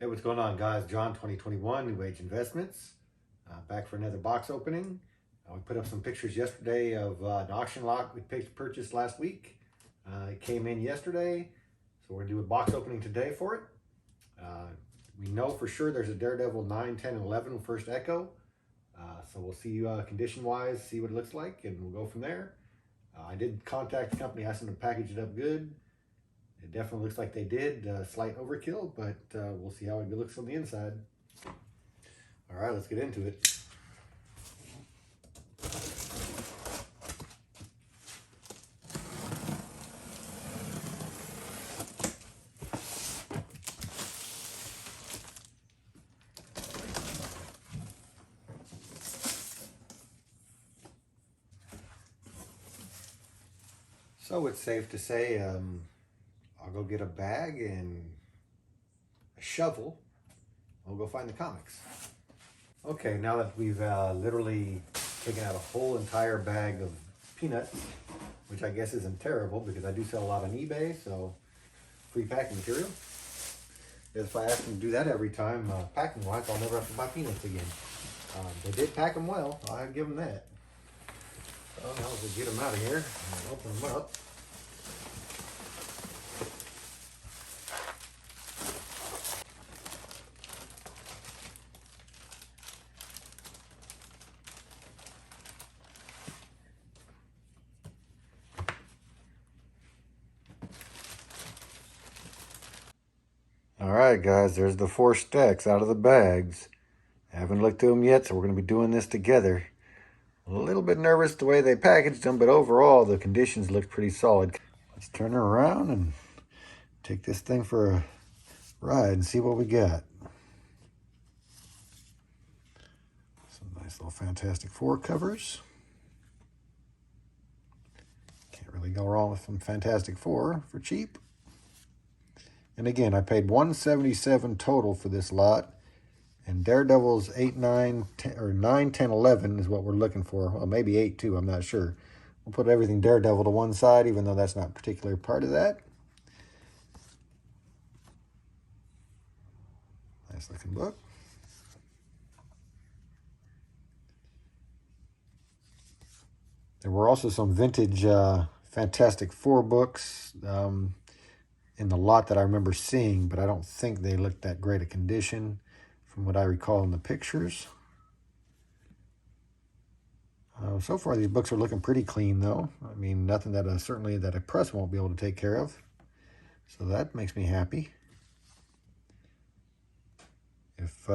Hey, what's going on, guys? John, 2021 New Age Investments. Back for another box opening. We put up some pictures yesterday of an auction lot we purchased last week. It came in yesterday, so we're going to do a box opening today for it. We know for sure there's a Daredevil 9, 10, and 11 first echo. So we'll see condition-wise, see what it looks like, and we'll go from there. I did contact the company, asked them to package it up good. It definitely looks like they did. Slight overkill, but we'll see how it looks on the inside. All right, let's get into it. So it's safe to say I'll go get a bag and a shovel. I'll go find the comics. Okay, now that we've literally taken out a whole entire bag of peanuts, which I guess isn't terrible because I do sell a lot on eBay, so free packing material. If I ask them to do that every time, packing wise, I'll never have to buy peanuts again. They did pack them well, I'll give them that. So now we'll get them out of here and open them up. All right, guys, there's the 4 stacks out of the bags. I haven't looked through them yet, so we're going to be doing this together. A little bit nervous the way they packaged them, but overall the conditions look pretty solid. Let's turn her around and take this thing for a ride and see what we got. Some nice little Fantastic Four covers. Can't really go wrong with some Fantastic Four for cheap. And again, I paid $177 total for this lot. And Daredevil's 8, 9, 10, or 9, 10, 11 is what we're looking for. Well, maybe 8 too, I'm not sure. We'll put everything Daredevil to one side, even though that's not a particular part of that. Nice looking book. There were also some vintage Fantastic Four books in the lot that I remember seeing, but I don't think they looked that great a condition from what I recall in the pictures. So far, these books are looking pretty clean, though. I mean, nothing that certainly that a press won't be able to take care of. So that makes me happy. If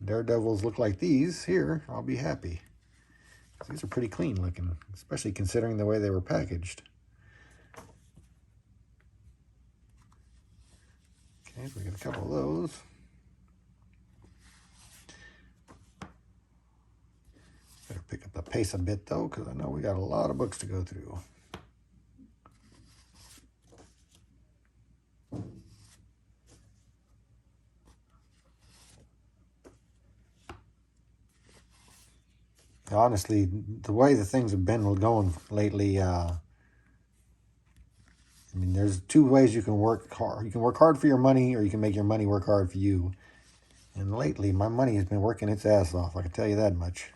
Daredevils look like these here, I'll be happy. These are pretty clean looking, especially considering the way they were packaged. Okay, so we got a couple of those. Better pick up the pace a bit, though, because I know we got a lot of books to go through. Honestly, the way the things have been going lately, I mean, there's 2 ways you can work hard. You can work hard for your money, or you can make your money work hard for you. And lately, my money has been working its ass off, I can tell you that much.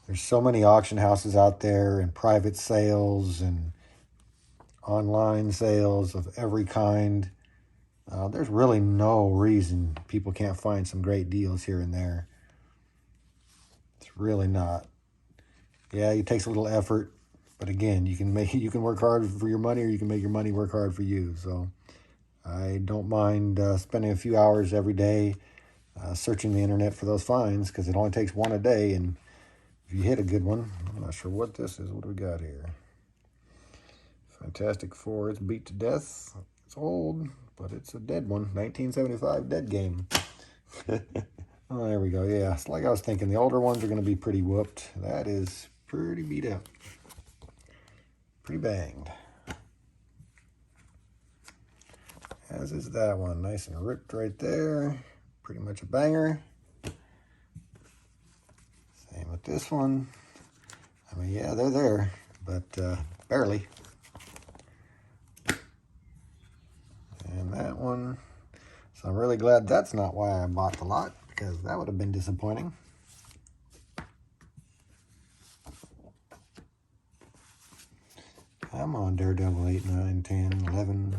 There's so many auction houses out there and private sales and online sales of every kind. There's really no reason people can't find some great deals here and there. It's really not. Yeah, it takes a little effort, but again, you can work hard for your money, or you can make your money work hard for you. So I don't mind spending a few hours every day searching the internet for those finds, because it only takes one a day, and if you hit a good one. I'm not sure what this is. What do we got here? Fantastic Four. It's beat to death. It's old, but it's a dead one. 1975 dead game. Oh, there we go. Yeah, it's like I was thinking. The older ones are going to be pretty whooped. That is pretty beat up. Pretty banged. As is that one. Nice and ripped right there. Pretty much a banger. this one, I mean, yeah, they're there, but barely. And that one, so I'm really glad that's not why I bought the lot, because that would have been disappointing. Come on, Daredevil 8, 9, 10, 11,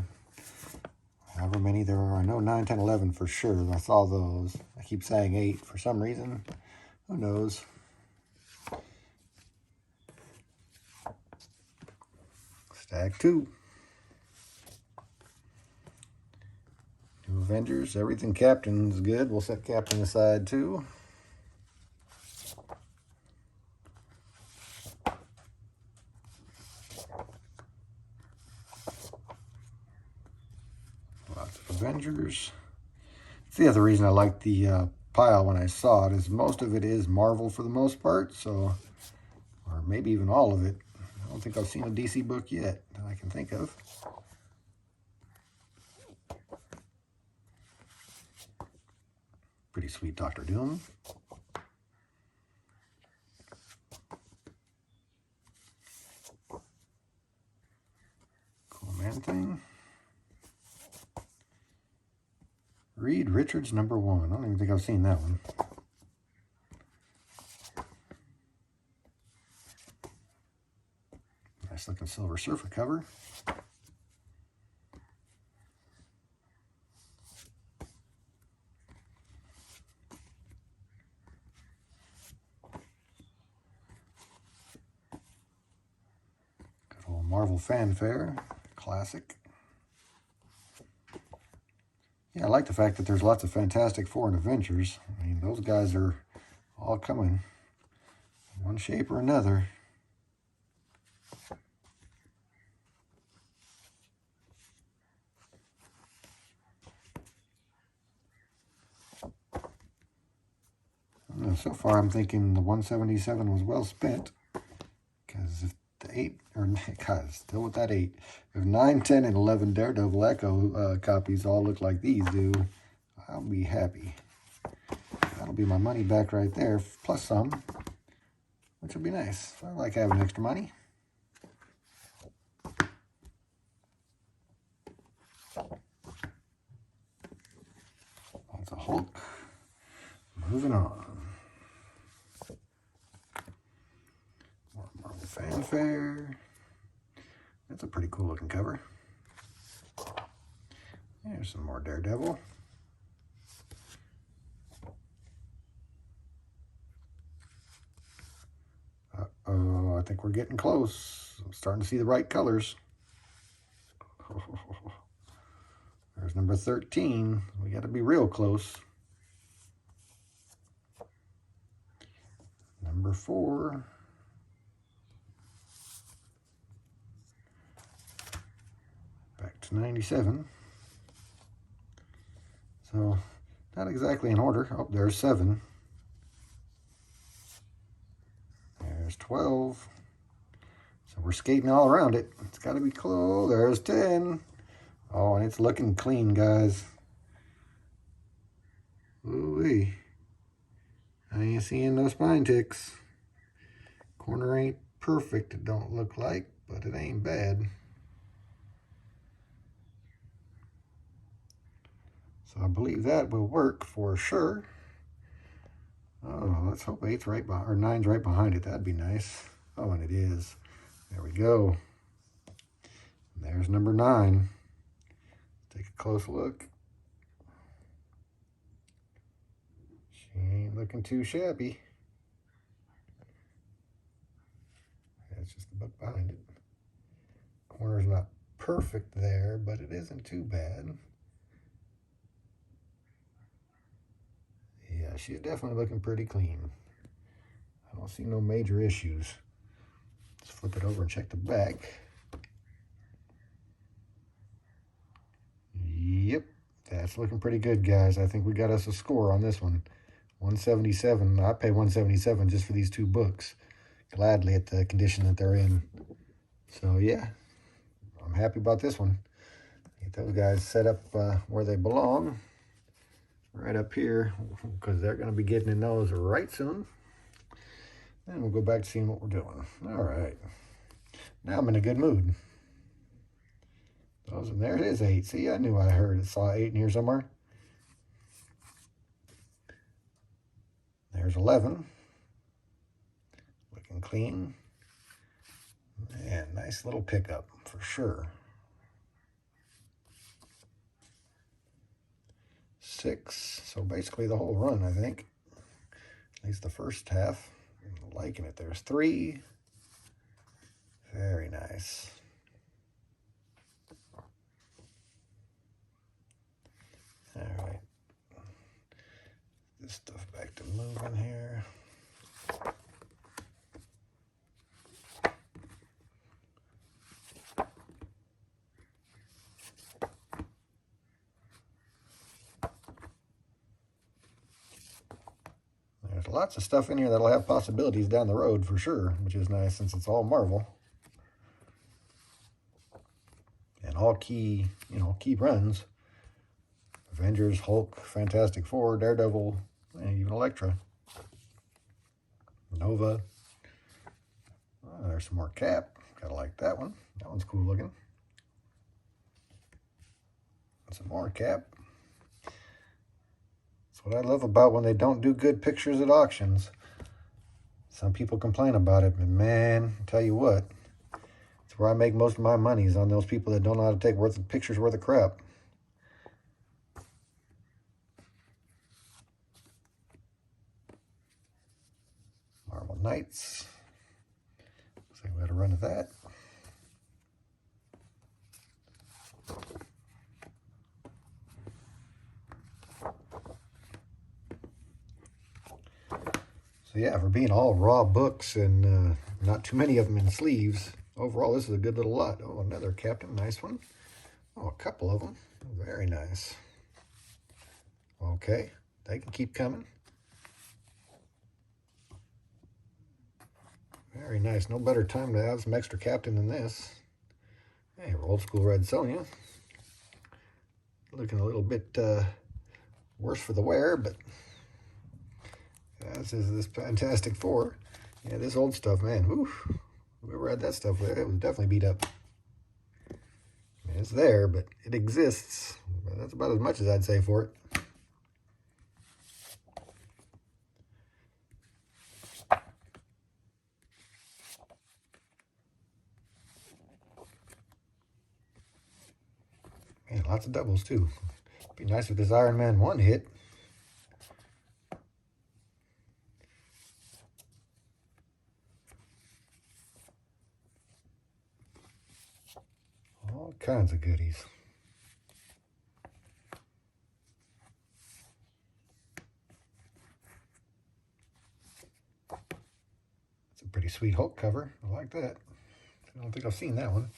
however many there are. I know 9, 10, 11 for sure. I saw those. I keep saying 8 for some reason. Who knows? Stack 2. New Avengers. Everything Captain's good. We'll set Captain aside too. Lots of Avengers. That's the other reason I like the pile when I saw it, is most of it is Marvel for the most part, so, or maybe even all of it. I don't think I've seen a DC book yet that I can think of. Pretty sweet Doctor Doom. Cool Man-Thing. Reed Richards #1. I don't even think I've seen that one. Nice looking Silver Surfer cover. Good old Marvel Fanfare. Classic. Yeah, I like the fact that there's lots of Fantastic Four and Avengers. I mean, those guys are all coming in one shape or another. So far, I'm thinking the 177 was well spent, because if the 8, or guys, still with that 8, if 9, 10, and 11 Daredevil Echo copies all look like these do, I'll be happy. That'll be my money back right there, plus some, which will be nice. I like having extra money. That's a Hulk. Moving on. More Marvel Fanfare. That's a pretty cool looking cover. There's some more Daredevil. Uh-oh, I think we're getting close. I'm starting to see the right colors. There's number 13. We got to be real close. Number 4. Back to 97. So, not exactly in order. Oh, there's 7. There's 12. So we're skating all around it. It's got to be close. There's 10. Oh, and it's looking clean, guys. Ooh-wee. I ain't seeing no spine ticks. Corner ain't perfect, it don't look like, but it ain't bad. So I believe that will work for sure. Oh, let's hope 8's right behind, or 9's right behind it. That'd be nice. Oh, and it is. There we go. And there's number 9. Take a close look. She ain't looking too shabby. That's just the book behind it. Corner's not perfect there, but it isn't too bad. Yeah, she's definitely looking pretty clean. I don't see no major issues. Let's flip it over and check the back. Yep, that's looking pretty good, guys. I think we got us a score on this one. 177. I pay 177 just for these 2 books. Gladly at the condition that they're in. So yeah, I'm happy about this one. Get those guys set up where they belong. Right up here, because they're going to be getting in those right soon. And we'll go back to seeing what we're doing. All right. Now I'm in a good mood. And there it is, 8. See, I knew I heard it. Saw 8 in here somewhere. There's 11. Looking clean. And nice little pickup for sure. 6. So basically the whole run, I think. At least the first half. I'm liking it. There's 3. Very nice. All right. This stuff back to moving here. There's lots of stuff in here that'll have possibilities down the road for sure, which is nice since it's all Marvel. And all key, key runs. Avengers, Hulk, Fantastic Four, Daredevil, and even Elektra. Nova. Oh, there's some more Cap. Gotta like that one. That one's cool looking. And some more Cap. That's what I love about when they don't do good pictures at auctions. Some people complain about it, but man, I tell you what, it's where I make most of my money is on those people that don't know how to take pictures worth of crap. Marvel Knights. Looks like we had a run of that. So yeah, for being all raw books and not too many of them in sleeves, overall this is a good little lot. Oh, another Captain, nice one. Oh, a couple of them, very nice. Okay, they can keep coming. Very nice. No better time to have some extra Captain than this. Hey, Old School Red Sonja. Looking a little bit worse for the wear, but as is this Fantastic Four. Yeah, this old stuff, man. Whew. Whoever had that stuff, it was definitely beat up. I mean, it's there, but it exists. But that's about as much as I'd say for it. Man, lots of doubles too. Be nice if this Iron Man 1 hit. All kinds of goodies. It's a pretty sweet Hulk cover. I like that. I don't think I've seen that one.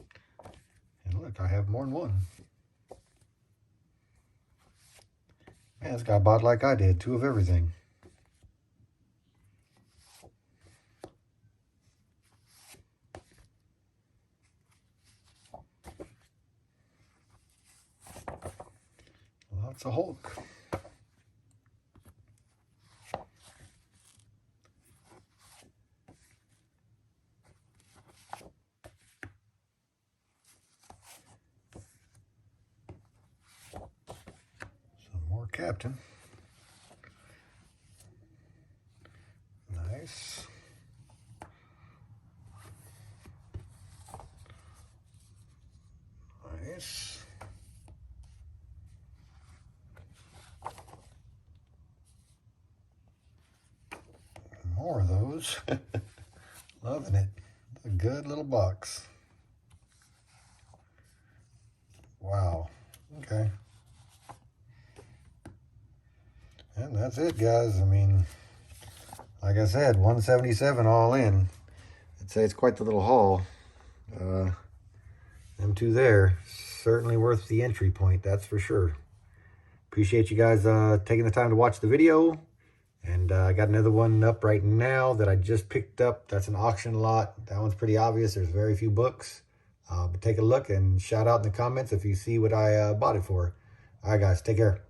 And look, I have more than one. Man, this guy bought like I did, 2 of everything. Lots of Hulk. Some more Captain. Nice. Nice. More of those. Loving it. A good little box. Wow. Okay. And that's it, guys. I mean, like I said, 177 all in. I'd say it's quite the little haul. Them 2 there, certainly worth the entry point, that's for sure. Appreciate you guys taking the time to watch the video. And I got another one up right now that I just picked up. That's an auction lot. That one's pretty obvious. There's very few books. But take a look and shout out in the comments if you see what I bought it for. All right, guys, take care.